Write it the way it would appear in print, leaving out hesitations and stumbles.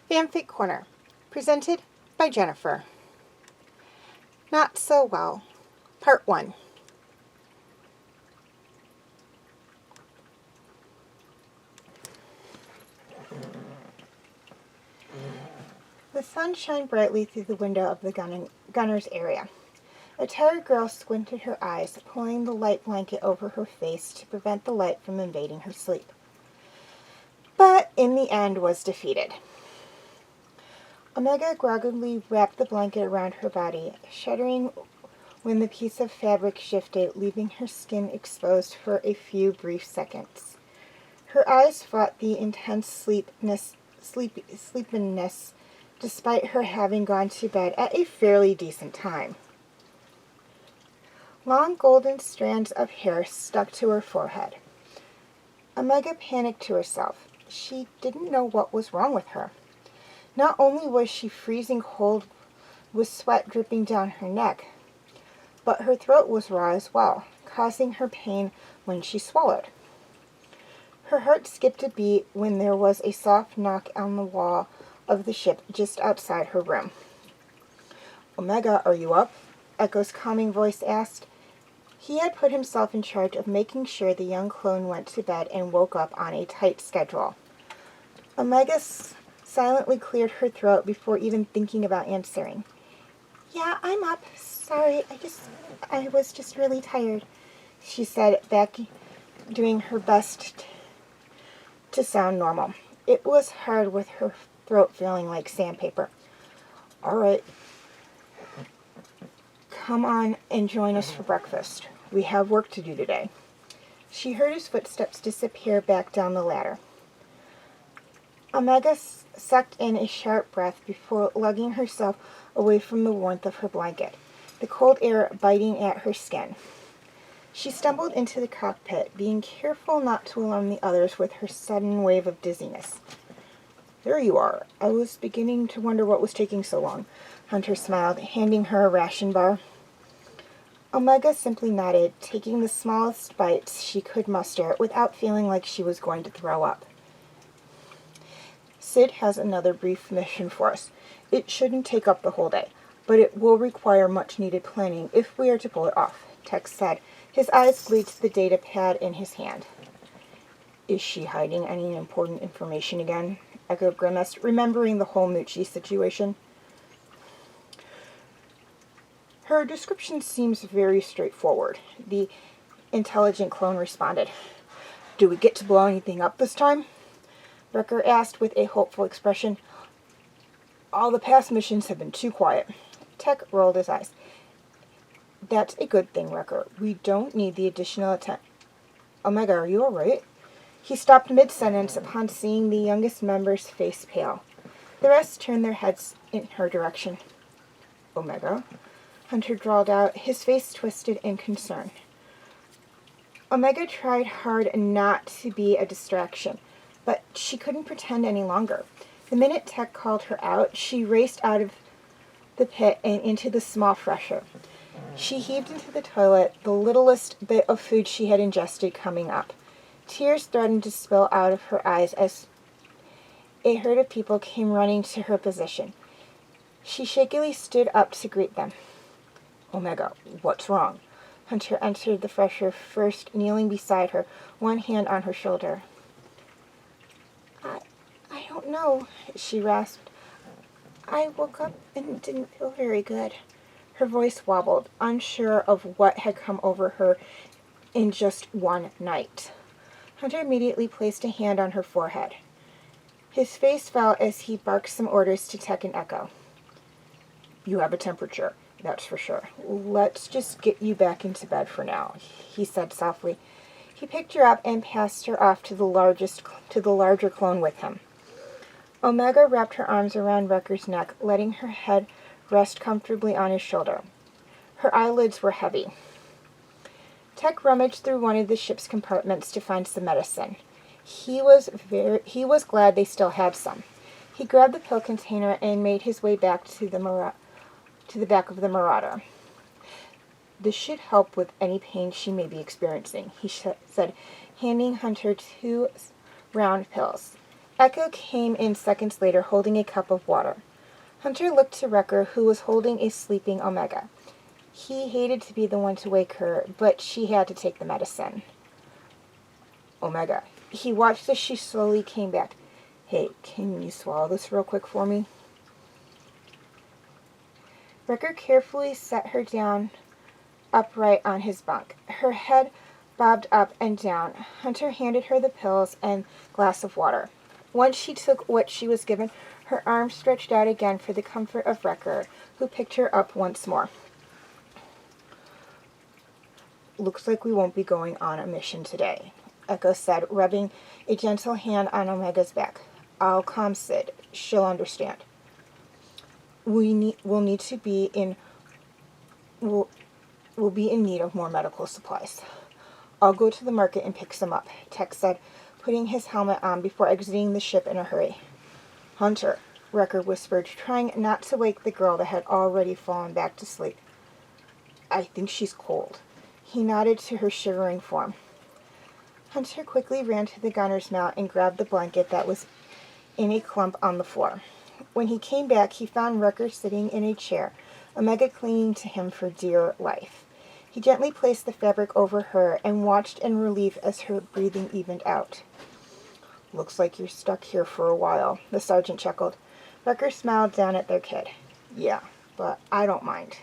Fanfic Corner, presented by Jennifer. Not So Well, Part 1. The sun shined brightly through the window of the gunner's area. A tired girl squinted her eyes, pulling the light blanket over her face to prevent the light from invading her sleep. But in the end was defeated. Omega groggily wrapped the blanket around her body, shuddering when the piece of fabric shifted, leaving her skin exposed for a few brief seconds. Her eyes fought the intense sleepiness despite her having gone to bed at a fairly decent time. Long golden strands of hair stuck to her forehead. Omega panicked to herself. She didn't know what was wrong with her. Not only was she freezing cold with sweat dripping down her neck, but her throat was raw as well, causing her pain when she swallowed. Her heart skipped a beat when there was a soft knock on the wall of the ship just outside her room. "Omega, are you up?" Echo's calming voice asked. He had put himself in charge of making sure the young clone went to bed and woke up on a tight schedule. Omega silently cleared her throat before even thinking about answering. "Yeah, I'm up. Sorry, I was just really tired," she said, back doing her best to sound normal. It was hard with her throat feeling like sandpaper. "All right. Come on and join us for breakfast. We have work to do today." She heard his footsteps disappear back down the ladder. Omega sucked in a sharp breath before lugging herself away from the warmth of her blanket, the cold air biting at her skin. She stumbled into the cockpit, being careful not to alarm the others with her sudden wave of dizziness. "There you are. I was beginning to wonder what was taking so long," Hunter smiled, handing her a ration bar. Omega simply nodded, taking the smallest bites she could muster without feeling like she was going to throw up. "Sid has another brief mission for us. It shouldn't take up the whole day, but it will require much-needed planning if we are to pull it off," Tex said, his eyes glued to the data pad in his hand. "Is she hiding any important information again?" Echo grimaced, remembering the whole Moochie situation. "Her description seems very straightforward," the intelligent clone responded. "Do we get to blow anything up this time?" Wrecker asked with a hopeful expression. "All the past missions have been too quiet." Tech rolled his eyes. "That's a good thing, Wrecker. We don't need the additional attention." "Omega, are you all right?" He stopped mid-sentence upon seeing the youngest member's face pale. The rest turned their heads in her direction. "Omega?" Hunter drawled out, his face twisted in concern. Omega tried hard not to be a distraction, but she couldn't pretend any longer. The minute Tech called her out, she raced out of the pit and into the small fresher. She heaved into the toilet, the littlest bit of food she had ingested coming up. Tears threatened to spill out of her eyes as a herd of people came running to her position. She shakily stood up to greet them. Omega, what's wrong? Hunter entered the fresher first, kneeling beside her, one hand on her shoulder. I don't know, she rasped. I woke up and didn't feel very good. Her voice wobbled, unsure of what had come over her in just one night. Hunter immediately placed a hand on her forehead. His face fell as he barked some orders to Tech and Echo. You have a temperature, that's for sure. Let's just get you back into bed for now, he said softly. He picked her up and passed her off to the larger clone with him. Omega wrapped her arms around Wrecker's neck, letting her head rest comfortably on his shoulder. Her eyelids were heavy. Tech rummaged through one of the ship's compartments to find some medicine. He was glad they still had some. He grabbed the pill container and made his way back to the back of the Marauder. This should help with any pain she may be experiencing, he said, handing Hunter 2 round pills. Echo came in seconds later, holding a cup of water. Hunter looked to Wrecker, who was holding a sleeping Omega. He hated to be the one to wake her, but she had to take the medicine. Omega. He watched as she slowly came back. Hey, can you swallow this real quick for me? Wrecker carefully set her down upright on his bunk. Her head bobbed up and down. Hunter handed her the pills and glass of water. Once she took what she was given, her arms stretched out again for the comfort of Wrecker, who picked her up once more. Looks like we won't be going on a mission today, Echo said, rubbing a gentle hand on Omega's back. I'll calm Sid. She'll understand. We'll be in need of more medical supplies. I'll go to the market and pick some up, Tech said, putting his helmet on before exiting the ship in a hurry. Hunter, Wrecker whispered, trying not to wake the girl that had already fallen back to sleep. I think she's cold. He nodded to her shivering form. Hunter quickly ran to the gunner's mount and grabbed the blanket that was in a clump on the floor. When he came back, he found Wrecker sitting in a chair, Omega clinging to him for dear life. He gently placed the fabric over her and watched in relief as her breathing evened out. Looks like you're stuck here for a while, the sergeant chuckled. Wrecker smiled down at their kid. Yeah, but I don't mind.